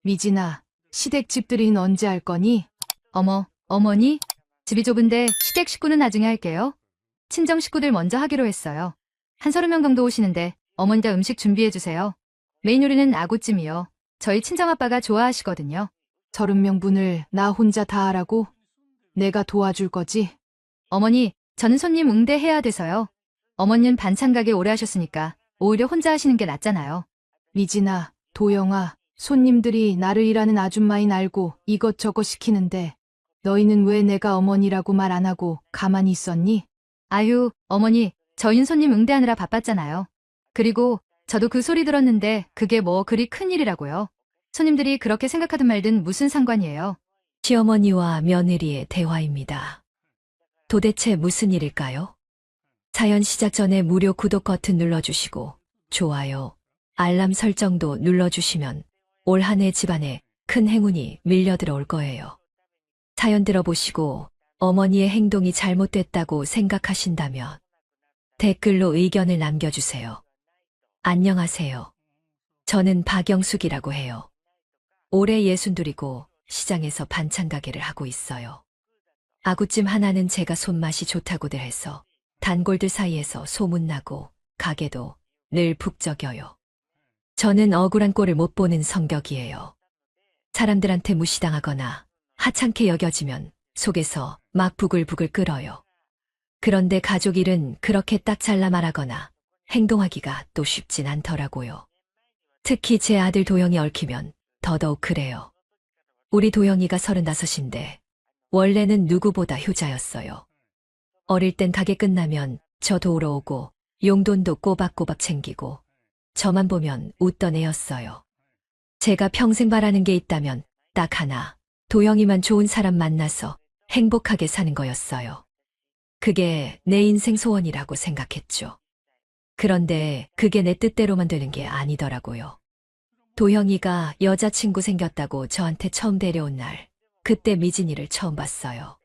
미진아, 시댁집들이는 언제 할 거니? 어머니? 집이 좁은데 시댁 식구는 나중에 할게요. 친정 식구들 먼저 하기로 했어요. 한 30명 정도 오시는데 어머니가 음식 준비해주세요. 메인 요리는 아구찜이요. 저희 친정아빠가 좋아하시거든요. 30명분을 나 혼자 다 하라고? 내가 도와줄 거지? 어머니, 저는 손님 응대해야 돼서요. 어머니는 반찬 가게 오래 하셨으니까 오히려 혼자 하시는 게 낫잖아요. 미진아, 도영아, 손님들이 나를 일하는 아줌마인 알고 이것저것 시키는데 너희는 왜 내가 어머니라고 말 안 하고 가만히 있었니? 아유, 어머니, 저희는 손님 응대하느라 바빴잖아요. 그리고 저도 그 소리 들었는데 그게 뭐 그리 큰일이라고요. 손님들이 그렇게 생각하든 말든 무슨 상관이에요. 시어머니와 며느리의 대화입니다. 도대체 무슨 일일까요? 사연 시작 전에 무료 구독 버튼 눌러주시고 좋아요, 알람 설정도 눌러주시면 올 한 해 집안에 큰 행운이 밀려들어올 거예요. 사연 들어보시고 어머니의 행동이 잘못됐다고 생각하신다면 댓글로 의견을 남겨주세요. 안녕하세요. 저는 박영숙이라고 해요. 올해 62이고 시장에서 반찬 가게를 하고 있어요. 아구찜 하나는 제가 손맛이 좋다고들 해서 단골들 사이에서 소문나고 가게도 늘 북적여요. 저는 억울한 꼴을 못 보는 성격이에요. 사람들한테 무시당하거나 하찮게 여겨지면 속에서 막 부글부글 끓어요. 그런데 가족 일은 그렇게 딱 잘라 말하거나 행동하기가 또 쉽진 않더라고요. 특히 제 아들 도영이 얽히면 더더욱 그래요. 우리 도영이가 35인데 원래는 누구보다 효자였어요. 어릴 땐 가게 끝나면 저 도우러 오고 용돈도 꼬박꼬박 챙기고 저만 보면 웃던 애였어요. 제가 평생 바라는 게 있다면 딱 하나, 도영이만 좋은 사람 만나서 행복하게 사는 거였어요. 그게 내 인생 소원이라고 생각했죠. 그런데 그게 내 뜻대로만 되는 게 아니더라고요. 도영이가 여자친구 생겼다고 저한테 처음 데려온 날, 그때 미진이를 처음 봤어요.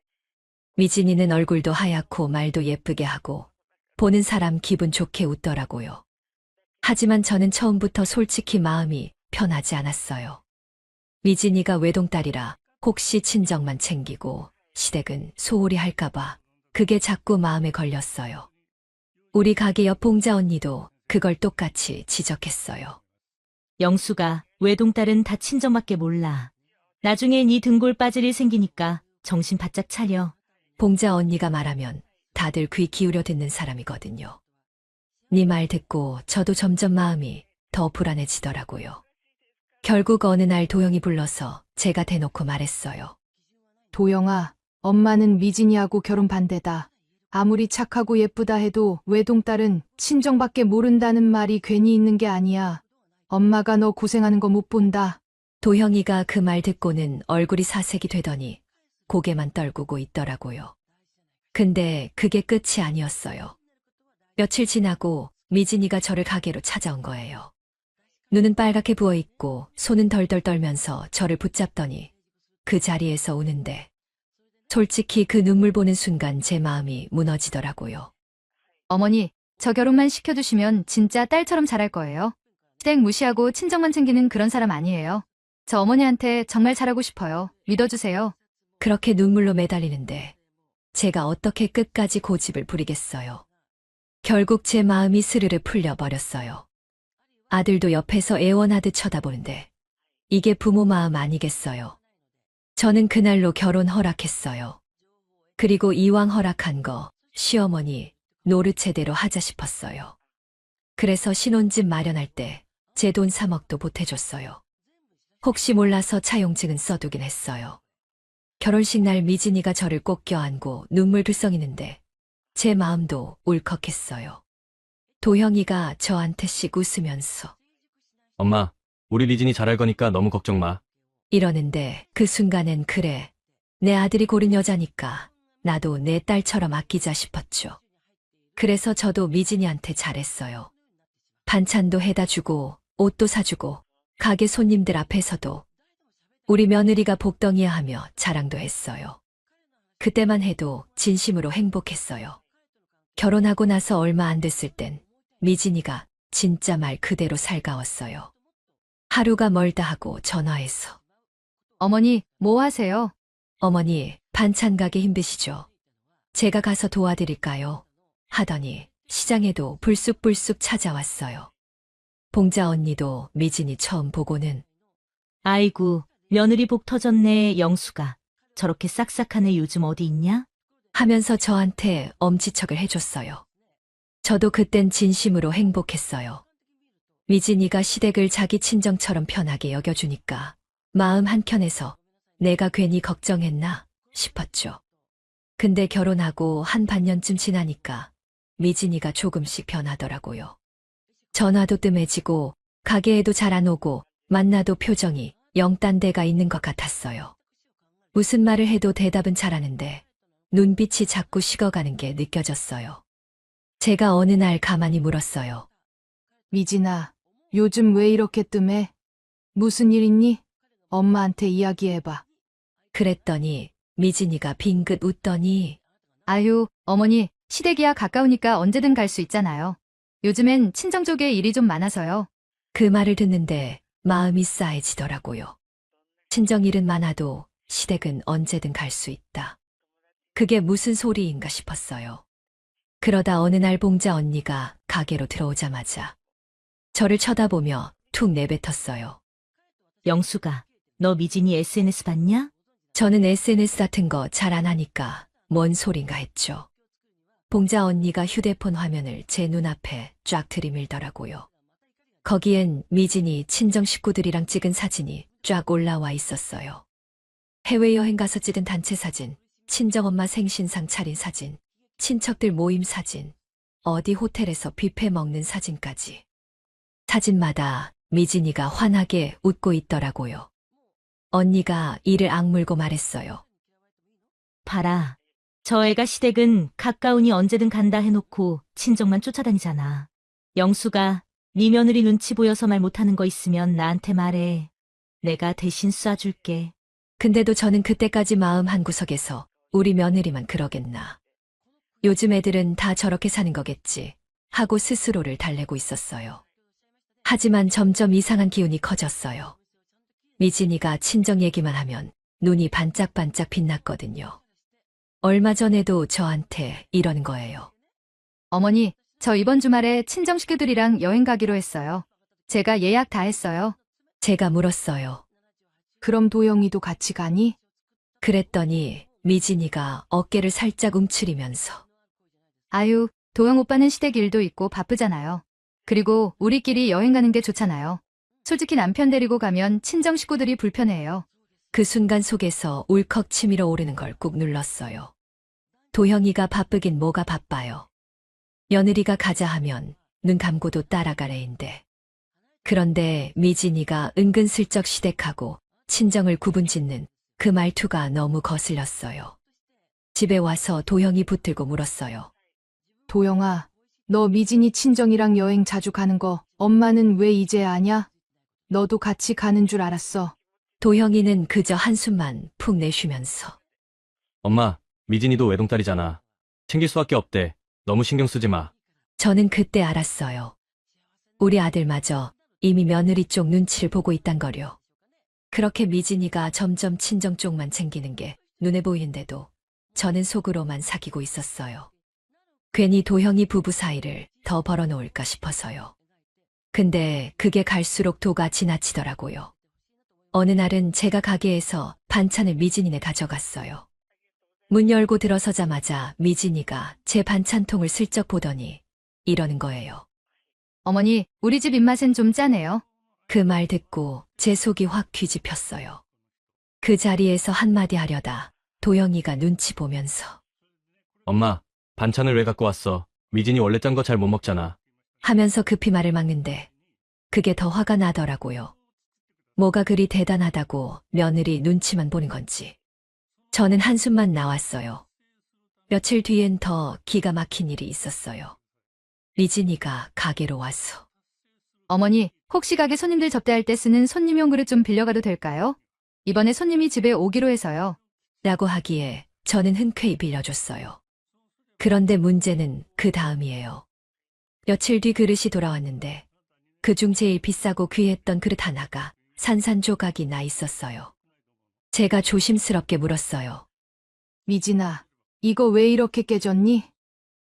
미진이는 얼굴도 하얗고 말도 예쁘게 하고 보는 사람 기분 좋게 웃더라고요. 하지만 저는 처음부터 솔직히 마음이 편하지 않았어요. 미진이가 외동딸이라 혹시 친정만 챙기고 시댁은 소홀히 할까봐 그게 자꾸 마음에 걸렸어요. 우리 가게 옆 봉자 언니도 그걸 똑같이 지적했어요. 영수가 외동딸은 다 친정밖에 몰라. 나중에 네 등골 빠질 일 생기니까 정신 바짝 차려. 봉자 언니가 말하면 다들 귀 기울여 듣는 사람이거든요. 네 말 듣고 저도 점점 마음이 더 불안해지더라고요. 결국 어느 날 도영이 불러서 제가 대놓고 말했어요. 도영아, 엄마는 미진이하고 결혼 반대다. 아무리 착하고 예쁘다 해도 외동딸은 친정밖에 모른다는 말이 괜히 있는 게 아니야. 엄마가 너 고생하는 거 못 본다. 도영이가 그 말 듣고는 얼굴이 사색이 되더니 고개만 떨구고 있더라고요. 근데 그게 끝이 아니었어요. 며칠 지나고 미진이가 저를 가게로 찾아온 거예요. 눈은 빨갛게 부어있고 손은 덜덜 떨면서 저를 붙잡더니 그 자리에서 우는데 솔직히 그 눈물 보는 순간 제 마음이 무너지더라고요. 어머니, 저 결혼만 시켜주시면 진짜 딸처럼 잘할 거예요. 시댁 무시하고 친정만 챙기는 그런 사람 아니에요. 저 어머니한테 정말 잘하고 싶어요. 믿어주세요. 그렇게 눈물로 매달리는데 제가 어떻게 끝까지 고집을 부리겠어요. 결국 제 마음이 스르르 풀려버렸어요. 아들도 옆에서 애원하듯 쳐다보는데 이게 부모 마음 아니겠어요. 저는 그날로 결혼 허락했어요. 그리고 이왕 허락한 거 시어머니 노릇 제대로 하자 싶었어요. 그래서 신혼집 마련할 때 제 돈 3억도 보태줬어요. 혹시 몰라서 차용증은 써두긴 했어요. 결혼식 날 미진이가 저를 꼭 껴안고 눈물 글썽이는데 제 마음도 울컥했어요. 도영이가 저한테 씩 웃으면서 엄마, 우리 리진이 잘할 거니까 너무 걱정 마. 이러는데 그 순간엔 그래, 내 아들이 고른 여자니까 나도 내 딸처럼 아끼자 싶었죠. 그래서 저도 미진이한테 잘했어요. 반찬도 해다 주고 옷도 사주고 가게 손님들 앞에서도 우리 며느리가 복덩이야 하며 자랑도 했어요. 그때만 해도 진심으로 행복했어요. 결혼하고 나서 얼마 안 됐을 땐 미진이가 진짜 말 그대로 살가웠어요. 하루가 멀다 하고 전화해서 어머니, 뭐 하세요? 어머니 반찬 가게 힘드시죠? 제가 가서 도와드릴까요? 하더니 시장에도 불쑥불쑥 찾아왔어요. 봉자 언니도 미진이 처음 보고는 아이고, 며느리 복 터졌네, 영수가. 저렇게 싹싹한 애 요즘 어디 있냐? 하면서 저한테 엄지척을 해줬어요. 저도 그땐 진심으로 행복했어요. 미진이가 시댁을 자기 친정처럼 편하게 여겨주니까 마음 한켠에서 내가 괜히 걱정했나 싶었죠. 근데 결혼하고 한 반년쯤 지나니까 미진이가 조금씩 변하더라고요. 전화도 뜸해지고 가게에도 잘 안 오고 만나도 표정이 영 딴 데가 있는 것 같았어요. 무슨 말을 해도 대답은 잘하는데 눈빛이 자꾸 식어가는 게 느껴졌어요. 제가 어느 날 가만히 물었어요. 미진아, 요즘 왜 이렇게 뜸해? 무슨 일 있니? 엄마한테 이야기해봐. 그랬더니 미진이가 빙긋 웃더니 아유, 어머니, 시댁이야 가까우니까 언제든 갈 수 있잖아요. 요즘엔 친정 쪽에 일이 좀 많아서요. 그 말을 듣는데 마음이 싸해지더라고요. 친정일은 많아도 시댁은 언제든 갈 수 있다. 그게 무슨 소리인가 싶었어요. 그러다 어느 날 봉자 언니가 가게로 들어오자마자 저를 쳐다보며 툭 내뱉었어요. 영수가, 너 미진이 SNS 봤냐? 저는 SNS 같은 거 잘 안 하니까 뭔 소린가 했죠. 봉자 언니가 휴대폰 화면을 제 눈앞에 쫙 들이밀더라고요. 거기엔 미진이 친정 식구들이랑 찍은 사진이 쫙 올라와 있었어요. 해외여행 가서 찍은 단체 사진, 친정엄마 생신상 차린 사진, 친척들 모임 사진, 어디 호텔에서 뷔페 먹는 사진까지. 사진마다 미진이가 환하게 웃고 있더라고요. 언니가 이를 악물고 말했어요. 봐라. 저 애가 시댁은 가까우니 언제든 간다 해놓고 친정만 쫓아다니잖아. 영수가 네 며느리 눈치 보여서 말 못하는 거 있으면 나한테 말해. 내가 대신 쏴줄게. 근데도 저는 그때까지 마음 한구석에서 우리 며느리만 그러겠나. 요즘 애들은 다 저렇게 사는 거겠지 하고 스스로를 달래고 있었어요. 하지만 점점 이상한 기운이 커졌어요. 미진이가 친정 얘기만 하면 눈이 반짝반짝 빛났거든요. 얼마 전에도 저한테 이러는 거예요. 어머니, 저 이번 주말에 친정 식구들이랑 여행 가기로 했어요. 제가 예약 다 했어요. 제가 물었어요. 그럼 도영이도 같이 가니? 그랬더니 미진이가 어깨를 살짝 움츠리면서 아유, 도영 오빠는 시댁 일도 있고 바쁘잖아요. 그리고 우리끼리 여행 가는 게 좋잖아요. 솔직히 남편 데리고 가면 친정 식구들이 불편해해요. 그 순간 속에서 울컥 치밀어 오르는 걸 꾹 눌렀어요. 도형이가 바쁘긴 뭐가 바빠요. 며느리가 가자 하면 눈 감고도 따라가래인데. 그런데 미진이가 은근슬쩍 시댁하고 친정을 구분짓는 그 말투가 너무 거슬렸어요. 집에 와서 도형이 붙들고 물었어요. 도영아, 너 미진이 친정이랑 여행 자주 가는 거 엄마는 왜 이제 아냐? 너도 같이 가는 줄 알았어. 도형이는 그저 한숨만 푹 내쉬면서 엄마, 미진이도 외동딸이잖아. 챙길 수밖에 없대. 너무 신경 쓰지 마. 저는 그때 알았어요. 우리 아들마저 이미 며느리 쪽 눈치를 보고 있단 거려. 그렇게 미진이가 점점 친정 쪽만 챙기는 게 눈에 보이는데도 저는 속으로만 사귀고 있었어요. 괜히 도형이 부부 사이를 더 벌어놓을까 싶어서요. 근데 그게 갈수록 도가 지나치더라고요. 어느 날은 제가 가게에서 반찬을 미진이네 가져갔어요. 문 열고 들어서자마자 미진이가 제 반찬통을 슬쩍 보더니 이러는 거예요. 어머니, 우리 집 입맛은 좀 짜네요. 그 말 듣고 제 속이 확 뒤집혔어요. 그 자리에서 한마디 하려다 도영이가 눈치 보면서 엄마, 반찬을 왜 갖고 왔어? 미진이 원래 짠 거 잘 못 먹잖아. 하면서 급히 말을 막는데 그게 더 화가 나더라고요. 뭐가 그리 대단하다고 며느리 눈치만 보는 건지. 저는 한숨만 나왔어요. 며칠 뒤엔 더 기가 막힌 일이 있었어요. 미진이가 가게로 와서 어머니, 혹시 가게 손님들 접대할 때 쓰는 손님용 그릇 좀 빌려가도 될까요? 이번에 손님이 집에 오기로 해서요. 라고 하기에 저는 흔쾌히 빌려줬어요. 그런데 문제는 그 다음이에요. 며칠 뒤 그릇이 돌아왔는데 그중 제일 비싸고 귀했던 그릇 하나가 산산조각이 나 있었어요. 제가 조심스럽게 물었어요. 미진아, 이거 왜 이렇게 깨졌니?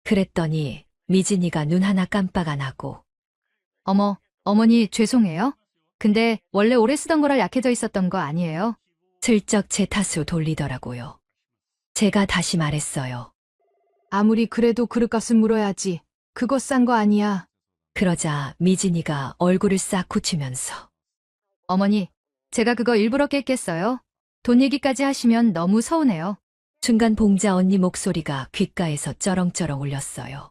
그랬더니 미진이가 눈 하나 깜빡 안 하고 어머, 어머니 죄송해요. 근데 원래 오래 쓰던 거라 약해져 있었던 거 아니에요? 슬쩍 제 탓으로 돌리더라고요. 제가 다시 말했어요. 아무리 그래도 그릇값은 물어야지. 그거 싼 거 아니야. 그러자 미진이가 얼굴을 싹 굳히면서 어머니, 제가 그거 일부러 깼겠어요? 돈 얘기까지 하시면 너무 서운해요. 순간 봉자 언니 목소리가 귓가에서 쩌렁쩌렁 울렸어요.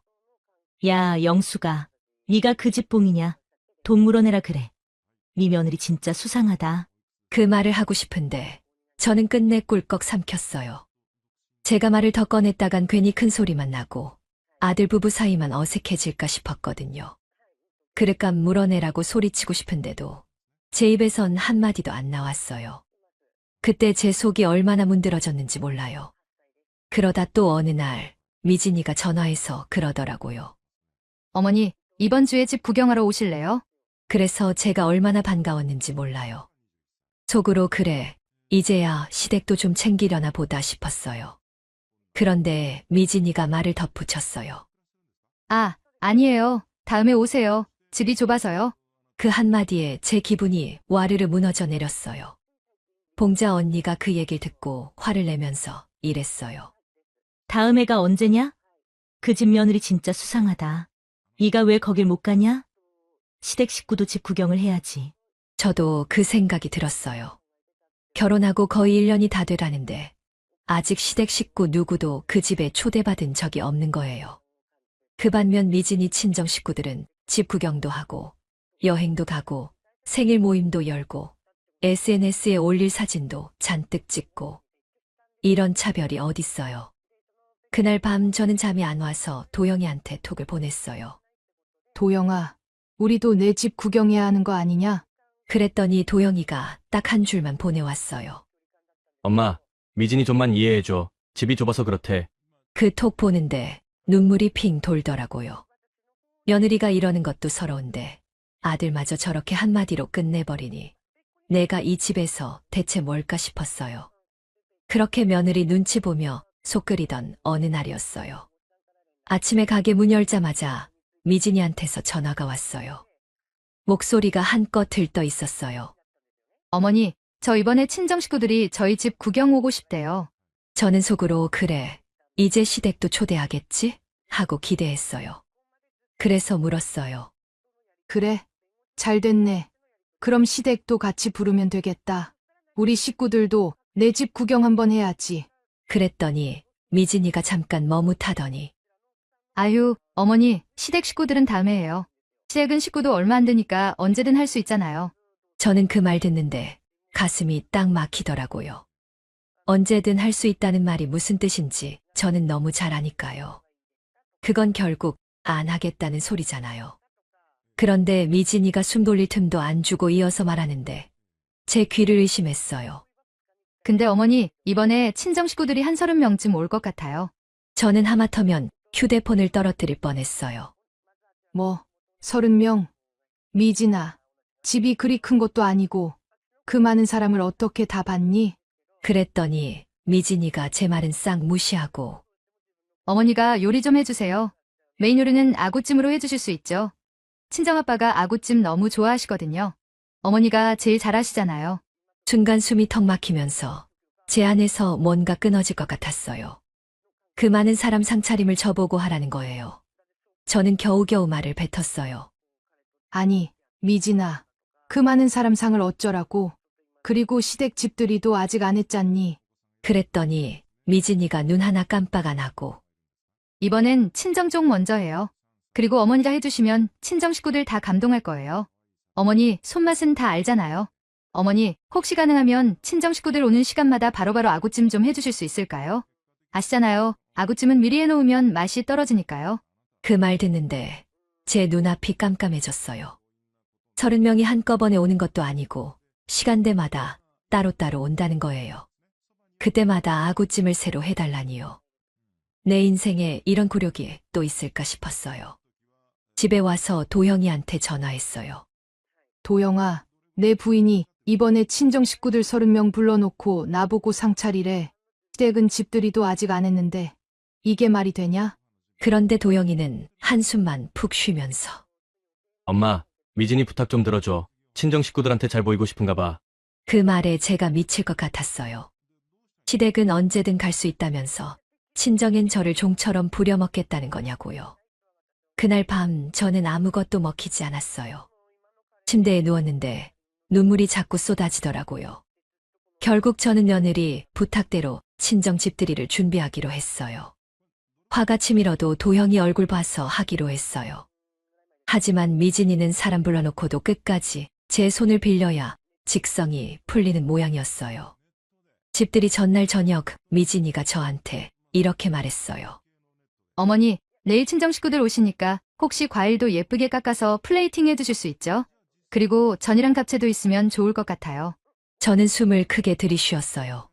야, 영수가. 네가 그 집 봉이냐? 돈 물어내라 그래. 네 며느리 진짜 수상하다. 그 말을 하고 싶은데 저는 끝내 꿀꺽 삼켰어요. 제가 말을 더 꺼냈다간 괜히 큰 소리만 나고 아들 부부 사이만 어색해질까 싶었거든요. 그릇값 물어내라고 소리치고 싶은데도 제 입에선 한마디도 안 나왔어요. 그때 제 속이 얼마나 문드러졌는지 몰라요. 그러다 또 어느 날 미진이가 전화해서 그러더라고요. 어머니, 이번 주에 집 구경하러 오실래요? 그래서 제가 얼마나 반가웠는지 몰라요. 속으로 그래, 이제야 시댁도 좀 챙기려나 보다 싶었어요. 그런데 미진이가 말을 덧붙였어요. 아, 아니에요. 다음에 오세요. 집이 좁아서요. 그 한마디에 제 기분이 와르르 무너져 내렸어요. 봉자 언니가 그 얘기를 듣고 화를 내면서 이랬어요. 다음 해가 언제냐? 그 집 며느리 진짜 수상하다. 네가 왜 거길 못 가냐? 시댁 식구도 집 구경을 해야지. 저도 그 생각이 들었어요. 결혼하고 거의 1년이 다 돼가는데 아직 시댁 식구 누구도 그 집에 초대받은 적이 없는 거예요. 그 반면 미진이 친정 식구들은 집 구경도 하고 여행도 가고 생일 모임도 열고 SNS에 올릴 사진도 잔뜩 찍고 이런 차별이 어딨어요. 그날 밤 저는 잠이 안 와서 도영이한테 톡을 보냈어요. 도영아, 우리도 내 집 구경해야 하는 거 아니냐? 그랬더니 도영이가 딱 한 줄만 보내왔어요. 엄마, 미진이 좀만 이해해줘. 집이 좁아서 그렇대. 그 톡 보는데 눈물이 핑 돌더라고요. 며느리가 이러는 것도 서러운데 아들마저 저렇게 한마디로 끝내버리니 내가 이 집에서 대체 뭘까 싶었어요. 그렇게 며느리 눈치 보며 속 끓이던 어느 날이었어요. 아침에 가게 문 열자마자 미진이한테서 전화가 왔어요. 목소리가 한껏 들떠 있었어요. 어머니, 저 이번에 친정 식구들이 저희 집 구경 오고 싶대요. 저는 속으로 그래, 이제 시댁도 초대하겠지? 하고 기대했어요. 그래서 물었어요. 그래, 잘 됐네. 그럼 시댁도 같이 부르면 되겠다. 우리 식구들도 내 집 구경 한번 해야지. 그랬더니 미진이가 잠깐 머뭇하더니 아유, 어머니, 시댁 식구들은 다음에 해요. 시댁은 식구도 얼마 안 되니까 언제든 할 수 있잖아요. 저는 그 말 듣는데 가슴이 딱 막히더라고요. 언제든 할 수 있다는 말이 무슨 뜻인지 저는 너무 잘 아니까요. 그건 결국 안 하겠다는 소리잖아요. 그런데 미진이가 숨 돌릴 틈도 안 주고 이어서 말하는데 제 귀를 의심했어요. 근데 어머니, 이번에 친정 식구들이 한 30명쯤 올 것 같아요. 저는 하마터면 휴대폰을 떨어뜨릴 뻔했어요. 뭐, 30명? 미진아, 집이 그리 큰 것도 아니고 그 많은 사람을 어떻게 다 봤니? 그랬더니 미진이가 제 말은 싹 무시하고 어머니가 요리 좀 해주세요. 메인 요리는 아구찜으로 해주실 수 있죠. 친정아빠가 아구찜 너무 좋아하시거든요. 어머니가 제일 잘하시잖아요. 순간 숨이 턱 막히면서 제 안에서 뭔가 끊어질 것 같았어요. 그 많은 사람 상차림을 저보고 하라는 거예요. 저는 겨우겨우 말을 뱉었어요. 아니, 미진아, 그 많은 사람 상을 어쩌라고. 그리고 시댁 집들이도 아직 안 했잖니. 그랬더니 미진이가 눈 하나 깜빡 안 하고 이번엔 친정 쪽 먼저 해요. 그리고 어머니가 해주시면 친정 식구들 다 감동할 거예요. 어머니 손맛은 다 알잖아요. 어머니 혹시 가능하면 친정 식구들 오는 시간마다 바로바로 아구찜 좀 해주실 수 있을까요? 아시잖아요. 아구찜은 미리 해놓으면 맛이 떨어지니까요. 그 말 듣는데 제 눈앞이 깜깜해졌어요. 30명이 한꺼번에 오는 것도 아니고 시간대마다 따로따로 온다는 거예요. 그때마다 아구찜을 새로 해달라니요. 내 인생에 이런 굴욕이 또 있을까 싶었어요. 집에 와서 도영이한테 전화했어요. 도영아, 내 부인이 이번에 친정 식구들 30명 불러놓고 나보고 상차리래. 시댁은 집들이도 아직 안 했는데 이게 말이 되냐? 그런데 도영이는 한숨만 푹 쉬면서 엄마, 미진이 부탁 좀 들어줘. 친정 식구들한테 잘 보이고 싶은가 봐. 그 말에 제가 미칠 것 같았어요. 시댁은 언제든 갈 수 있다면서 친정엔 저를 종처럼 부려먹겠다는 거냐고요. 그날 밤 저는 아무것도 먹히지 않았어요. 침대에 누웠는데 눈물이 자꾸 쏟아지더라고요. 결국 저는 며느리 부탁대로 친정 집들이를 준비하기로 했어요. 화가 치밀어도 도형이 얼굴 봐서 하기로 했어요. 하지만 미진이는 사람 불러놓고도 끝까지 제 손을 빌려야 직성이 풀리는 모양이었어요. 집들이 전날 저녁 미진이가 저한테 이렇게 말했어요. 어머니, 내일 친정 식구들 오시니까 혹시 과일도 예쁘게 깎아서 플레이팅 해주실 수 있죠? 그리고 전이랑 잡채도 있으면 좋을 것 같아요. 저는 숨을 크게 들이쉬었어요.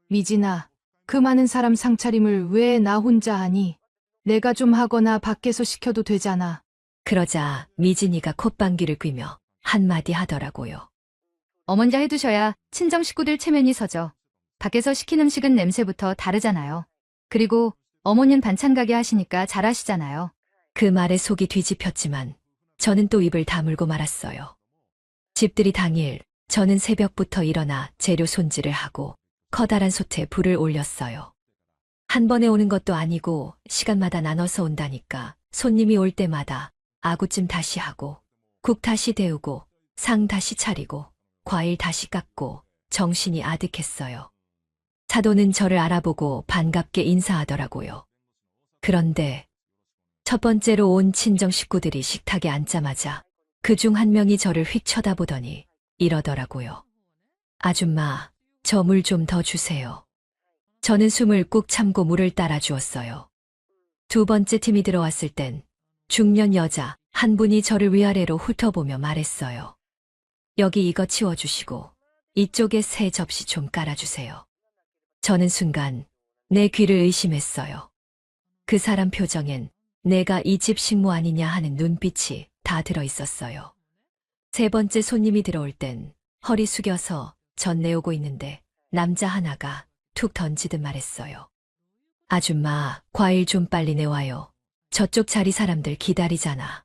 미진아, 그 많은 사람 상차림을 왜 나 혼자 하니? 내가 좀 하거나 밖에서 시켜도 되잖아. 그러자 미진이가 콧방귀를 뀌며 한마디 하더라고요. 어머니가 해두셔야 친정 식구들 체면이 서죠. 밖에서 시킨 음식은 냄새부터 다르잖아요. 그리고 어머니는 반찬 가게 하시니까 잘하시잖아요. 그 말에 속이 뒤집혔지만 저는 또 입을 다물고 말았어요. 집들이 당일 저는 새벽부터 일어나 재료 손질을 하고 커다란 솥에 불을 올렸어요. 한 번에 오는 것도 아니고 시간마다 나눠서 온다니까 손님이 올 때마다 아구찜 다시 하고 국 다시 데우고 상 다시 차리고 과일 다시 깎고 정신이 아득했어요. 사도는 저를 알아보고 반갑게 인사하더라고요. 그런데 첫 번째로 온 친정 식구들이 식탁에 앉자마자 그중 한 명이 저를 휙 쳐다보더니 이러더라고요. 아줌마, 저 물 좀 더 주세요. 저는 숨을 꾹 참고 물을 따라 주었어요. 두 번째 팀이 들어왔을 땐 중년 여자 한 분이 저를 위아래로 훑어보며 말했어요. 여기 이거 치워주시고 이쪽에 새 접시 좀 깔아주세요. 저는 순간 내 귀를 의심했어요. 그 사람 표정엔 내가 이 집 식모 아니냐 하는 눈빛이 다 들어있었어요. 세 번째 손님이 들어올 땐 허리 숙여서 전 내오고 있는데 남자 하나가 툭 던지듯 말했어요. 아줌마, 과일 좀 빨리 내와요. 저쪽 자리 사람들 기다리잖아.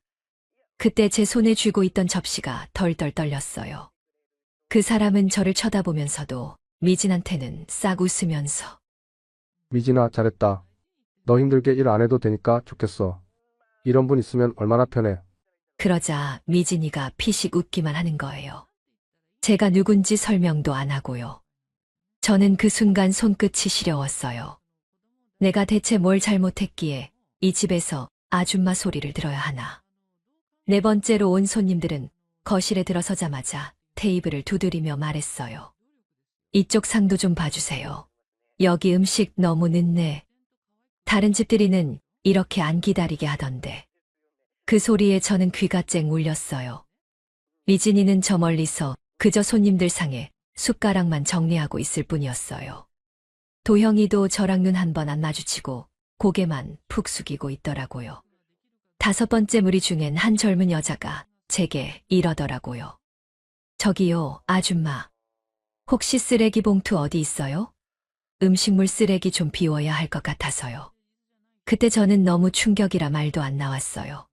그때 제 손에 쥐고 있던 접시가 덜덜 떨렸어요. 그 사람은 저를 쳐다보면서도 미진한테는 싹 웃으면서 미진아, 잘했다. 너 힘들게 일 안 해도 되니까 좋겠어. 이런 분 있으면 얼마나 편해. 그러자 미진이가 피식 웃기만 하는 거예요. 제가 누군지 설명도 안 하고요. 저는 그 순간 손끝이 시려웠어요. 내가 대체 뭘 잘못했기에 이 집에서 아줌마 소리를 들어야 하나. 네 번째로 온 손님들은 거실에 들어서자마자 테이블을 두드리며 말했어요. 이쪽 상도 좀 봐주세요. 여기 음식 너무 늦네. 다른 집들이는 이렇게 안 기다리게 하던데. 그 소리에 저는 귀가 쨍 울렸어요. 미진이는 저 멀리서 그저 손님들 상에 숟가락만 정리하고 있을 뿐이었어요. 도형이도 저랑 눈 한 번 안 마주치고 고개만 푹 숙이고 있더라고요. 다섯 번째 무리 중엔 한 젊은 여자가 제게 이러더라고요. 저기요, 아줌마. 혹시 쓰레기 봉투 어디 있어요? 음식물 쓰레기 좀 비워야 할 것 같아서요. 그때 저는 너무 충격이라 말도 안 나왔어요.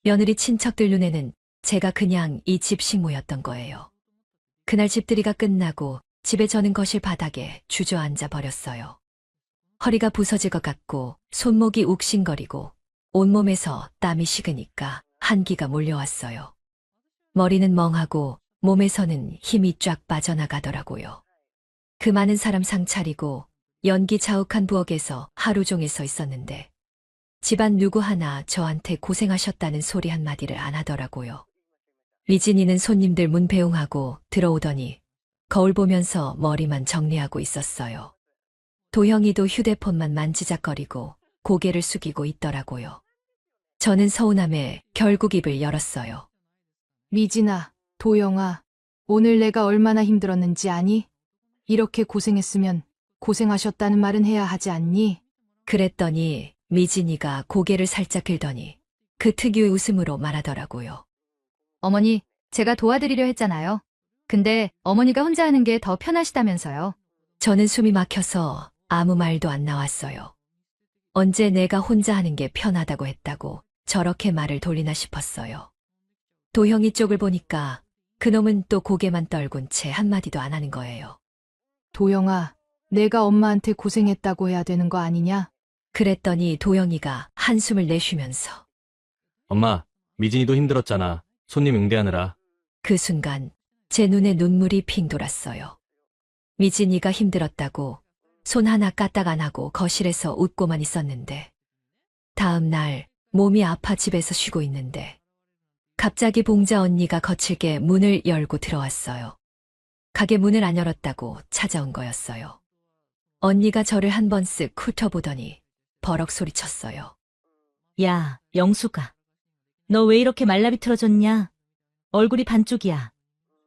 며느리 친척들 눈에는 제가 그냥 이 집 식모였던 거예요. 그날 집들이가 끝나고 집에 저는 거실 바닥에 주저앉아 버렸어요. 허리가 부서질 것 같고 손목이 욱신거리고 온몸에서 땀이 식으니까 한기가 몰려왔어요. 머리는 멍하고 몸에서는 힘이 쫙 빠져나가더라고요. 그 많은 사람 상 차리고 연기 자욱한 부엌에서 하루 종일 서 있었는데 집안 누구 하나 저한테 고생하셨다는 소리 한마디를 안 하더라고요. 미진이는 손님들 문 배웅하고 들어오더니 거울 보면서 머리만 정리하고 있었어요. 도형이도 휴대폰만 만지작거리고 고개를 숙이고 있더라고요. 저는 서운함에 결국 입을 열었어요. 미진아, 도영아, 오늘 내가 얼마나 힘들었는지 아니? 이렇게 고생했으면 고생하셨다는 말은 해야 하지 않니? 그랬더니 미진이가 고개를 살짝 긁더니 그 특유의 웃음으로 말하더라고요. 어머니, 제가 도와드리려 했잖아요. 근데 어머니가 혼자 하는 게 더 편하시다면서요. 저는 숨이 막혀서 아무 말도 안 나왔어요. 언제 내가 혼자 하는 게 편하다고 했다고 저렇게 말을 돌리나 싶었어요. 도형이 쪽을 보니까 그놈은 또 고개만 떨군 채 한마디도 안 하는 거예요. 도영아, 내가 엄마한테 고생했다고 해야 되는 거 아니냐? 그랬더니 도영이가 한숨을 내쉬면서 엄마, 미진이도 힘들었잖아. 손님 응대하느라. 그 순간 제 눈에 눈물이 핑 돌았어요. 미진이가 힘들었다고 손 하나 까딱 안 하고 거실에서 웃고만 있었는데 다음 날 몸이 아파 집에서 쉬고 있는데 갑자기 봉자 언니가 거칠게 문을 열고 들어왔어요. 가게 문을 안 열었다고 찾아온 거였어요. 언니가 저를 한 번 쓱 훑어보더니 버럭 소리쳤어요. 야, 영수가. 너 왜 이렇게 말라비틀어졌냐? 얼굴이 반쪽이야.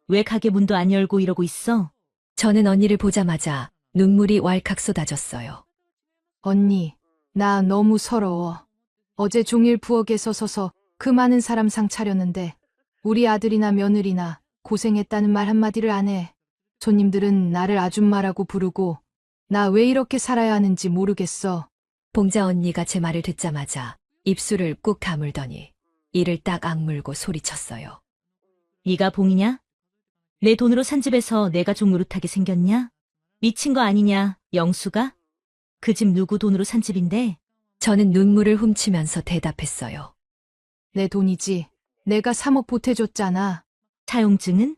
왜 가게 문도 안 열고 이러고 있어? 저는 언니를 보자마자 눈물이 왈칵 쏟아졌어요. 언니, 나 너무 서러워. 어제 종일 부엌에 서서 그 많은 사람 상 차렸는데 우리 아들이나 며느리나 고생했다는 말 한마디를 안 해. 손님들은 나를 아줌마라고 부르고 나 왜 이렇게 살아야 하는지 모르겠어. 봉자 언니가 제 말을 듣자마자 입술을 꾹 다물더니 이를 딱 악물고 소리쳤어요. 네가 봉이냐? 내 돈으로 산 집에서 내가 좀 노릇하게 생겼냐? 미친 거 아니냐, 영수가? 그 집 누구 돈으로 산 집인데? 저는 눈물을 훔치면서 대답했어요. 내 돈이지. 내가 3억 보태줬잖아. 차용증은?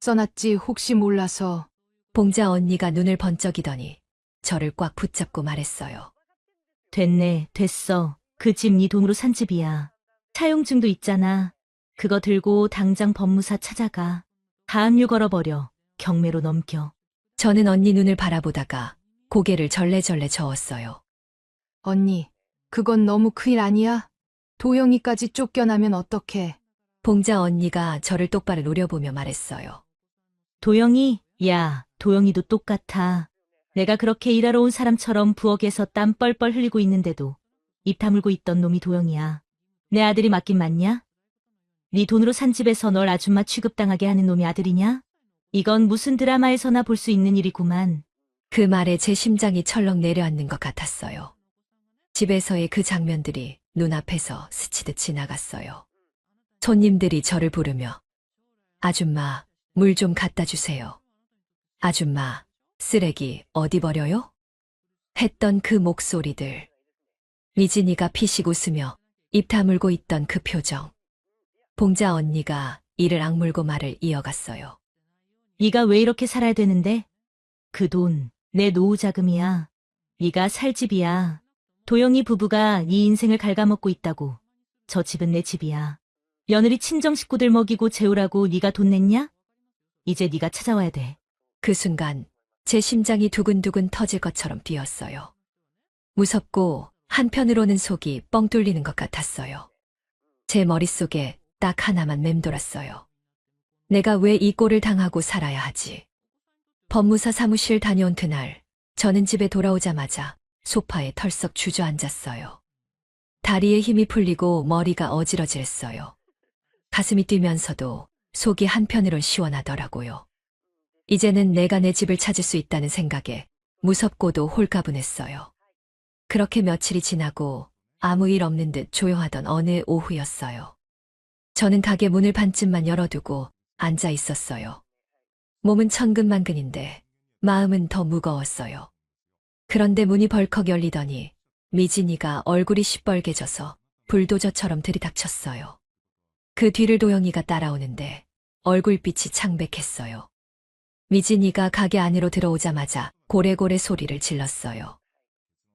써놨지 혹시 몰라서. 봉자 언니가 눈을 번쩍이더니 저를 꽉 붙잡고 말했어요. 됐네, 됐어. 그 집 네 돈으로 산 집이야. 차용증도 있잖아. 그거 들고 당장 법무사 찾아가. 가압류 걸어버려. 경매로 넘겨. 저는 언니 눈을 바라보다가 고개를 절레절레 저었어요. 언니, 그건 너무 큰일 아니야? 도영이까지 쫓겨나면 어떡해. 봉자 언니가 저를 똑바로 노려보며 말했어요. 도영이, 야, 도영이도 똑같아. 내가 그렇게 일하러 온 사람처럼 부엌에서 땀 뻘뻘 흘리고 있는데도 입 다물고 있던 놈이 도영이야. 내 아들이 맞긴 맞냐? 네 돈으로 산 집에서 널 아줌마 취급당하게 하는 놈이 아들이냐? 이건 무슨 드라마에서나 볼 수 있는 일이구만. 그 말에 제 심장이 철렁 내려앉는 것 같았어요. 집에서의 그 장면들이 눈앞에서 스치듯 지나갔어요. 손님들이 저를 부르며 아줌마, 물 좀 갖다 주세요. 아줌마, 쓰레기 어디 버려요? 했던 그 목소리들. 미진이가 피식 웃으며 입 다물고 있던 그 표정. 봉자 언니가 이를 악물고 말을 이어갔어요. 네가 왜 이렇게 살아야 되는데? 그 돈, 내 노후 자금이야. 네가 살 집이야. 도영이 부부가 네 인생을 갉아먹고 있다고. 저 집은 내 집이야. 며느리 친정 식구들 먹이고 재우라고 네가 돈 냈냐? 이제 네가 찾아와야 돼. 그 순간 제 심장이 두근두근 터질 것처럼 뛰었어요. 무섭고 한편으로는 속이 뻥 뚫리는 것 같았어요. 제 머릿속에 딱 하나만 맴돌았어요. 내가 왜 이 꼴을 당하고 살아야 하지? 법무사 사무실 다녀온 그날, 저는 집에 돌아오자마자 소파에 털썩 주저앉았어요. 다리에 힘이 풀리고 머리가 어지러질했어요. 가슴이 뛰면서도 속이 한편으론 시원하더라고요. 이제는 내가 내 집을 찾을 수 있다는 생각에 무섭고도 홀가분했어요. 그렇게 며칠이 지나고 아무 일 없는 듯 조용하던 어느 오후였어요. 저는 가게 문을 반쯤만 열어두고 앉아 있었어요. 몸은 천근만근인데 마음은 더 무거웠어요. 그런데 문이 벌컥 열리더니 미진이가 얼굴이 시뻘개져서 불도저처럼 들이닥쳤어요. 그 뒤를 도영이가 따라오는데 얼굴빛이 창백했어요. 미진이가 가게 안으로 들어오자마자 고래고래 소리를 질렀어요.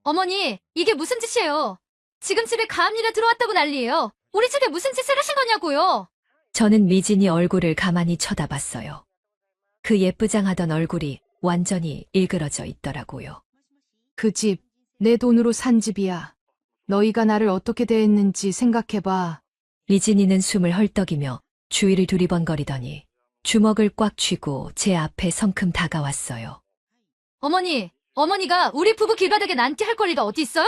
어머니, 이게 무슨 짓이에요? 지금 집에 가압류가 들어왔다고 난리예요. 우리 집에 무슨 짓을 하신 거냐고요? 저는 미진이 얼굴을 가만히 쳐다봤어요. 그 예쁘장하던 얼굴이 완전히 일그러져 있더라고요. 그 집, 내 돈으로 산 집이야. 너희가 나를 어떻게 대했는지 생각해봐. 미진이는 숨을 헐떡이며 주위를 두리번거리더니 주먹을 꽉 쥐고 제 앞에 성큼 다가왔어요. 어머니, 어머니가 우리 부부 길바닥에 난티 할 권리가 어디 있어요?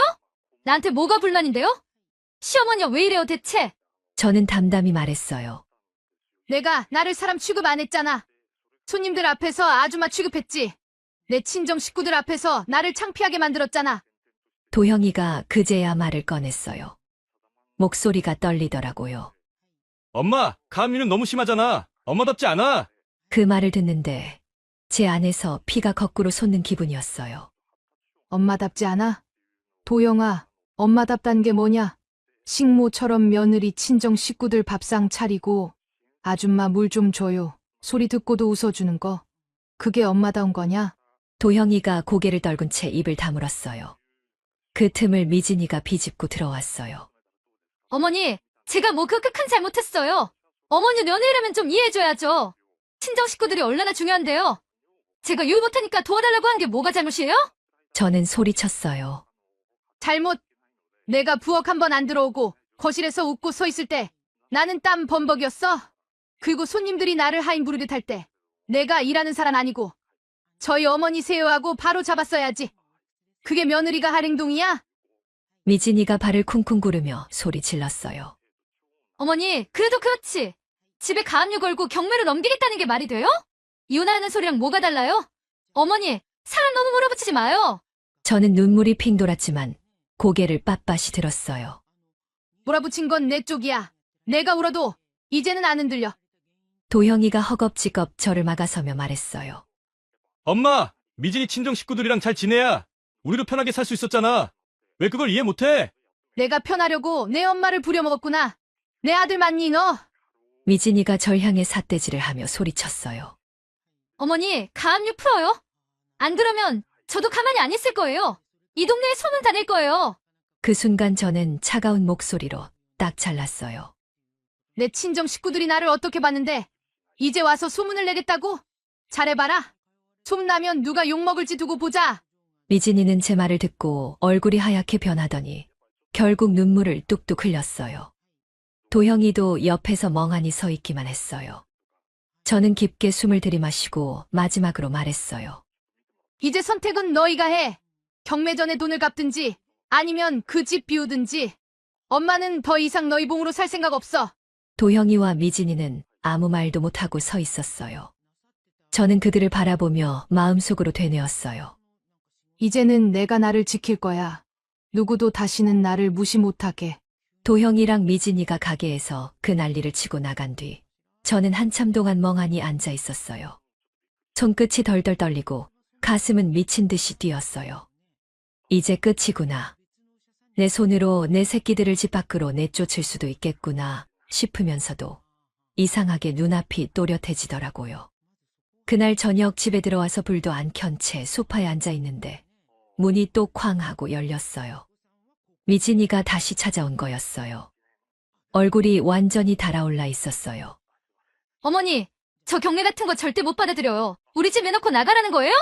나한테 뭐가 불만인데요? 시어머니가 왜 이래요 대체? 저는 담담히 말했어요. 내가 나를 사람 취급 안 했잖아. 손님들 앞에서 아줌마 취급했지. 내 친정 식구들 앞에서 나를 창피하게 만들었잖아. 도형이가 그제야 말을 꺼냈어요. 목소리가 떨리더라고요. 엄마, 가압류는 너무 심하잖아. 엄마답지 않아. 그 말을 듣는데 제 안에서 피가 거꾸로 솟는 기분이었어요. 엄마답지 않아? 도영아, 엄마답단 게 뭐냐? 식모처럼 며느리 친정 식구들 밥상 차리고 아줌마 물 좀 줘요. 소리 듣고도 웃어주는 거. 그게 엄마다운 거냐? 도형이가 고개를 떨군 채 입을 다물었어요. 그 틈을 미진이가 비집고 들어왔어요. 어머니, 제가 뭐 그렇게 큰 잘못했어요. 어머니 며느리라면 좀 이해해줘야죠. 친정 식구들이 얼마나 중요한데요. 제가 일 못하니까 도와달라고 한 게 뭐가 잘못이에요? 저는 소리쳤어요. 잘못. 내가 부엌 한 번 안 들어오고 거실에서 웃고 서 있을 때 나는 땀 범벅이었어. 그리고 손님들이 나를 하인 부르듯 할 때 내가 일하는 사람 아니고 저희 어머니 세요하고 바로 잡았어야지. 그게 며느리가 할 행동이야? 미진이가 발을 쿵쿵 구르며 소리 질렀어요. 어머니, 그래도 그렇지. 집에 가압류 걸고 경매로 넘기겠다는 게 말이 돼요? 이혼하는 소리랑 뭐가 달라요? 어머니, 사람 너무 몰아붙이지 마요. 저는 눈물이 핑 돌았지만 고개를 빳빳이 들었어요. 몰아붙인 건 내 쪽이야. 내가 울어도 이제는 안 흔들려. 도형이가 허겁지겁 저를 막아서며 말했어요. 엄마, 미진이 친정 식구들이랑 잘 지내야 우리도 편하게 살 수 있었잖아. 왜 그걸 이해 못해? 내가 편하려고 내 엄마를 부려먹었구나. 내 아들 맞니 너? 미진이가 절 향해 삿대질을 하며 소리쳤어요. 어머니, 가압류 풀어요. 안 그러면 저도 가만히 안 있을 거예요. 이 동네에 소문 다 낼 거예요. 그 순간 저는 차가운 목소리로 딱 잘랐어요. 내 친정 식구들이 나를 어떻게 봤는데 이제 와서 소문을 내겠다고? 잘해봐라. 소문나면 누가 욕먹을지 두고 보자. 미진이는 제 말을 듣고 얼굴이 하얗게 변하더니 결국 눈물을 뚝뚝 흘렸어요. 도형이도 옆에서 멍하니 서 있기만 했어요. 저는 깊게 숨을 들이마시고 마지막으로 말했어요. 이제 선택은 너희가 해. 경매 전에 돈을 갚든지 아니면 그 집 비우든지. 엄마는 더 이상 너희 봉으로 살 생각 없어. 도형이와 미진이는 아무 말도 못하고 서 있었어요. 저는 그들을 바라보며 마음속으로 되뇌었어요. 이제는 내가 나를 지킬 거야. 누구도 다시는 나를 무시 못하게. 도형이랑 미진이가 가게에서 그 난리를 치고 나간 뒤 저는 한참 동안 멍하니 앉아 있었어요. 손끝이 덜덜 떨리고 가슴은 미친 듯이 뛰었어요. 이제 끝이구나. 내 손으로 내 새끼들을 집 밖으로 내쫓을 수도 있겠구나 싶으면서도 이상하게 눈앞이 또렷해지더라고요. 그날 저녁 집에 들어와서 불도 안 켠 채 소파에 앉아 있는데 문이 또 쾅 하고 열렸어요. 미진이가 다시 찾아온 거였어요. 얼굴이 완전히 달아올라 있었어요. 어머니, 저 경매 같은 거 절대 못 받아들여요. 우리 집 내놓고 나가라는 거예요?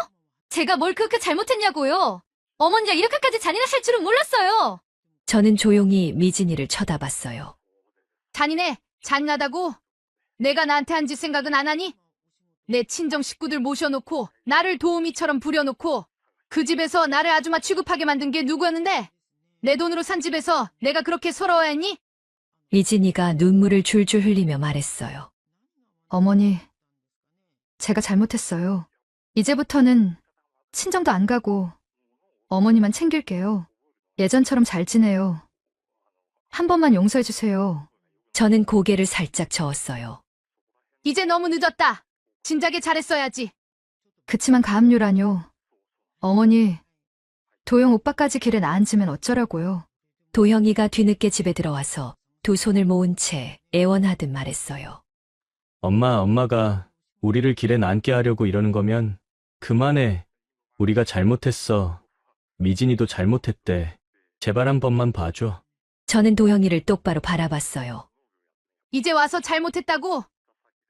제가 뭘 그렇게 잘못했냐고요. 어머니가 이렇게까지 잔인하실 줄은 몰랐어요. 저는 조용히 미진이를 쳐다봤어요. 잔인해. 잔인하다고? 내가 나한테 한 짓 생각은 안 하니? 내 친정 식구들 모셔놓고 나를 도우미처럼 부려놓고 그 집에서 나를 아줌마 취급하게 만든 게 누구였는데? 내 돈으로 산 집에서 내가 그렇게 서러워했니? 미진이가 눈물을 줄줄 흘리며 말했어요. 어머니, 제가 잘못했어요. 이제부터는 친정도 안 가고 어머니만 챙길게요. 예전처럼 잘 지내요. 한 번만 용서해 주세요. 저는 고개를 살짝 저었어요. 이제 너무 늦었다. 진작에 잘했어야지. 그치만 가압류라뇨. 어머니, 도영 오빠까지 길에 나앉으면 어쩌라고요. 도형이가 뒤늦게 집에 들어와서 두 손을 모은 채 애원하듯 말했어요. 엄마가 우리를 길에 앉게 하려고 이러는 거면 그만해. 우리가 잘못했어. 미진이도 잘못했대. 제발 한 번만 봐줘. 저는 도형이를 똑바로 바라봤어요. 이제 와서 잘못했다고?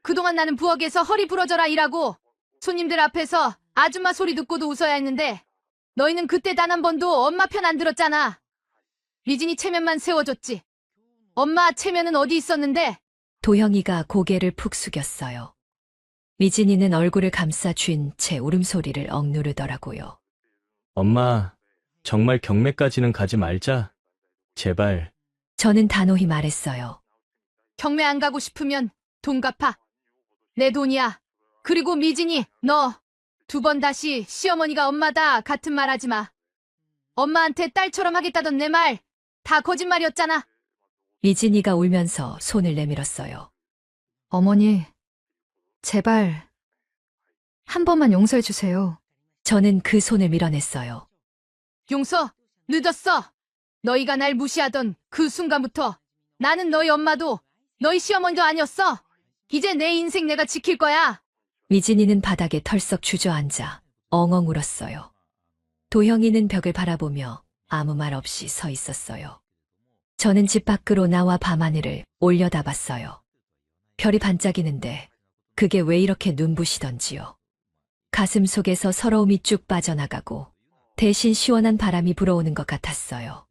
그동안 나는 부엌에서 허리 부러져라 일하고 손님들 앞에서 아줌마 소리 듣고도 웃어야 했는데 너희는 그때 단 한 번도 엄마 편 안 들었잖아. 미진이 체면만 세워줬지. 엄마 체면은 어디 있었는데? 도형이가 고개를 푹 숙였어요. 미진이는 얼굴을 감싸 쥔 채 울음소리를 억누르더라고요. 엄마, 정말 경매까지는 가지 말자. 제발. 저는 단호히 말했어요. 경매 안 가고 싶으면 돈 갚아. 내 돈이야. 그리고 미진이, 너 2번 다시 시어머니가 엄마다 같은 말 하지 마. 엄마한테 딸처럼 하겠다던 내 말 다 거짓말이었잖아. 미진이가 울면서 손을 내밀었어요. 어머니, 제발 한 번만 용서해 주세요. 저는 그 손을 밀어냈어요. 용서, 늦었어. 너희가 날 무시하던 그 순간부터 나는 너희 엄마도 너희 시어머니도 아니었어. 이제 내 인생 내가 지킬 거야. 미진이는 바닥에 털썩 주저앉아 엉엉 울었어요. 도형이는 벽을 바라보며 아무 말 없이 서 있었어요. 저는 집 밖으로 나와 밤하늘을 올려다봤어요. 별이 반짝이는데 그게 왜 이렇게 눈부시던지요. 가슴 속에서 서러움이 쭉 빠져나가고 대신 시원한 바람이 불어오는 것 같았어요.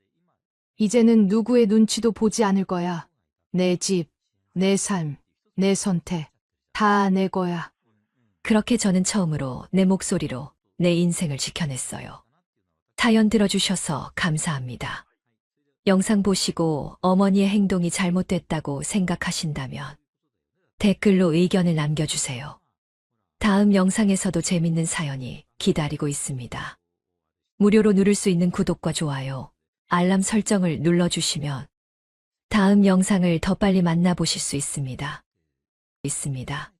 이제는 누구의 눈치도 보지 않을 거야. 내 집, 내 삶, 내 선택, 다 내 거야. 그렇게 저는 처음으로 내 목소리로 내 인생을 지켜냈어요. 사연 들어주셔서 감사합니다. 영상 보시고 어머니의 행동이 잘못됐다고 생각하신다면 댓글로 의견을 남겨주세요. 다음 영상에서도 재밌는 사연이 기다리고 있습니다. 무료로 누를 수 있는 구독과 좋아요, 알람 설정을 눌러주시면 다음 영상을 더 빨리 만나보실 수 있습니다. 있습니다.